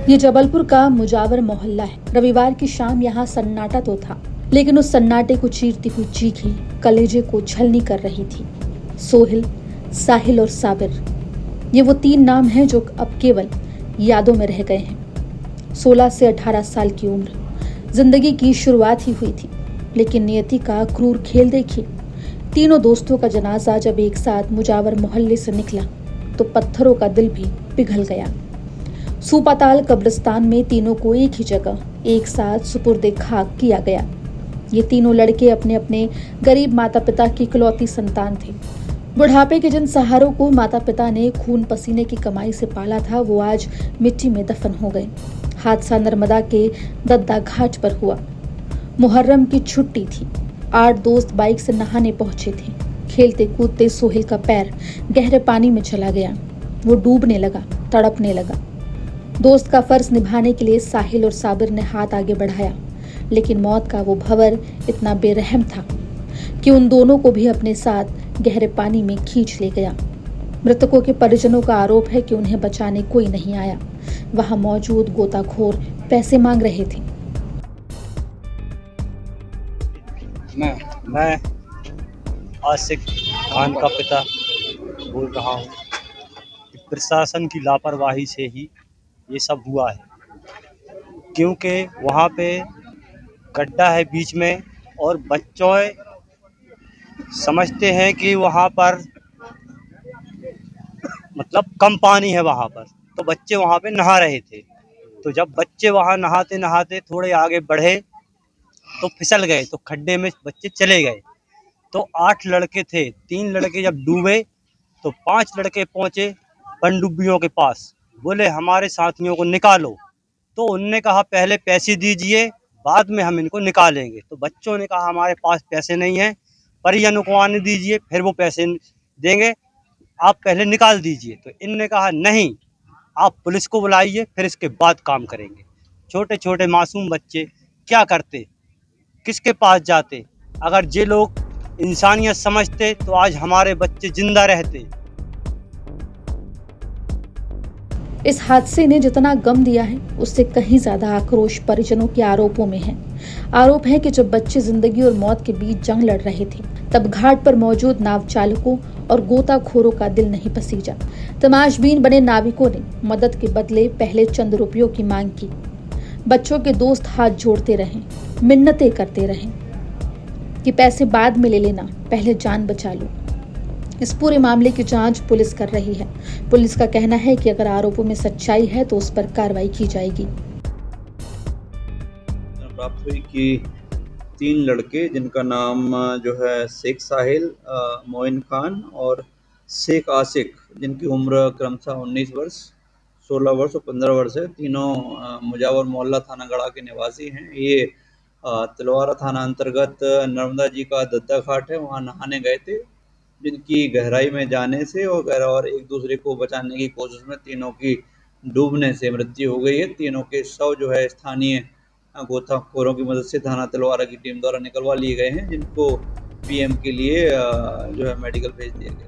ये जबलपुर का मुजावर मोहल्ला है। रविवार की शाम यहाँ सन्नाटा तो था, लेकिन उस सन्नाटे को चीरती हुई चीखें कलेजे को छलनी कर रही थी। सोहिल, साहिल और साबिर, ये वो तीन नाम हैं जो अब केवल यादों में रह गए हैं। 16 से 18 साल की उम्र, जिंदगी की शुरुआत ही हुई थी, लेकिन नियति का क्रूर खेल देखिए। तीनों दोस्तों का जनाजा जब एक साथ मुजावर मोहल्ले से निकला तो पत्थरों का दिल भी पिघल गया। सुपाताल कब्रिस्तान में तीनों को एक ही जगह एक साथ सुपुर्दे खाक किया गया। ये तीनों लड़के अपने अपने गरीब माता पिता की इकलौती संतान थे। बुढ़ापे के जिन सहारों को माता पिता ने खून पसीने की कमाई से पाला था, वो आज मिट्टी में दफन हो गए। हादसा नर्मदा के दद्दा घाट पर हुआ। मुहर्रम की छुट्टी थी। 8 दोस्त बाइक से नहाने पहुंचे थे। खेलते कूदते सोहेल का पैर गहरे पानी में चला गया। वो डूबने लगा, तड़पने लगा। दोस्त का फर्ज निभाने के लिए साहिल और साबिर ने हाथ आगे बढ़ाया, लेकिन मौत का वो भंवर इतना बेरहम था कि उन दोनों को भी अपने साथ गहरे पानी में खींच ले गया। मृतकों के परिजनों का आरोप है कि उन्हें बचाने कोई नहीं आया। वहां मौजूद गोताखोर पैसे मांग रहे थे। मैं आसिक खान का पिता बोल रहा हूँ। प्रशासन की लापरवाही से ही ये सब हुआ है, क्योंकि वहाँ पे गड्ढा है बीच में और बच्चों समझते हैं कि वहाँ पर मतलब कम पानी है वहाँ पर, तो बच्चे वहाँ पे नहा रहे थे। तो जब बच्चे वहाँ नहाते नहाते थोड़े आगे बढ़े तो फिसल गए, तो खड्डे में बच्चे चले गए। तो 8 लड़के थे, 3 लड़के जब डूबे तो 5 लड़के पहुँचे पनडुब्बियों के पास, बोले हमारे साथियों को निकालो। तो उनने कहा पहले पैसे दीजिए, बाद में हम इनको निकालेंगे। तो बच्चों ने कहा हमारे पास पैसे नहीं हैं, परिजनों को आने दीजिए, फिर वो पैसे देंगे, आप पहले निकाल दीजिए। तो इनने कहा नहीं, आप पुलिस को बुलाइए, फिर इसके बाद काम करेंगे। छोटे छोटे मासूम बच्चे क्या करते, किसके पास जाते? अगर ये लोग इंसानियत समझते तो आज हमारे बच्चे जिंदा रहते। इस हादसे ने जितना गम दिया है, उससे कहीं ज्यादा आक्रोश परिजनों के आरोपों में है। आरोप है कि जब बच्चे जिंदगी और मौत के बीच जंग लड़ रहे थे, तब घाट पर मौजूद नाव चालकों और गोताखोरों का दिल नहीं पसीजा। तमाशबीन बने नाविकों ने मदद के बदले पहले चंद रुपयों की मांग की। बच्चों के दोस्त हाथ जोड़ते रहे, मिन्नतें करते रहे कि पैसे बाद में ले लेना, पहले जान बचा लो। इस पूरे मामले की जांच पुलिस कर रही है। पुलिस का कहना है कि अगर आरोपों में सच्चाई है तो उस पर कार्रवाई की जाएगी। प्राप्त हुई कि 3 लड़के, जिनका नाम जो है शेख साहिल, मोइन खान और शेख आसिक, जिनकी उम्र क्रमशः 19 वर्ष, 16 वर्ष और 15 वर्ष है, तीनों मुजावर मोहल्ला थाना गढ़ा के निवासी हैं। ये तिलवारा थाना अंतर्गत नर्मदा जी का दद्दा घाट है, वहाँ नहाने गए थे, जिनकी गहराई में जाने से और एक दूसरे को बचाने की कोशिश में तीनों की डूबने से मृत्यु हो गई है। तीनों के शव जो है स्थानीय गोताखोरों की मदद से थाना तिलवारा की टीम द्वारा निकलवा लिए गए हैं, जिनको पीएम के लिए जो है मेडिकल भेज दिया गया।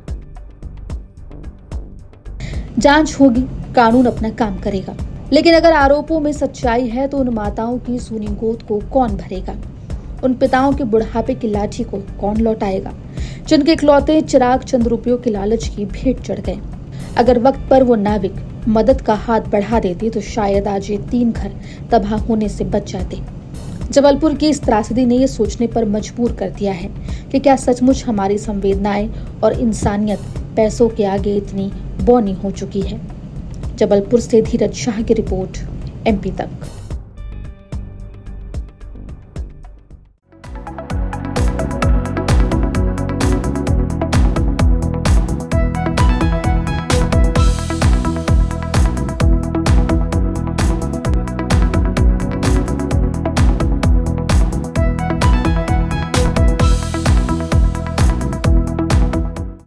जांच होगी, कानून अपना काम करेगा, लेकिन अगर आरोपों में सच्चाई है तो उन माताओं की सूनी गोद को कौन भरेगा? उन पिताओं के बुढ़ापे की लाठी को कौन लौटाएगा, जिनके इकलौते चिराग चंद रुपयों के लालच की भेंट चढ़ गए? अगर वक्त पर वो नाविक मदद का हाथ बढ़ा देते तो शायद आज ये 3 घर तबाह होने से बच जाते। जबलपुर की इस त्रासदी ने ये सोचने पर मजबूर कर दिया है कि क्या सचमुच हमारी संवेदनाएं और इंसानियत पैसों के आगे इतनी बौनी हो चुकी है। जबलपुर से धीरज शाह की रिपोर्ट, MP तक।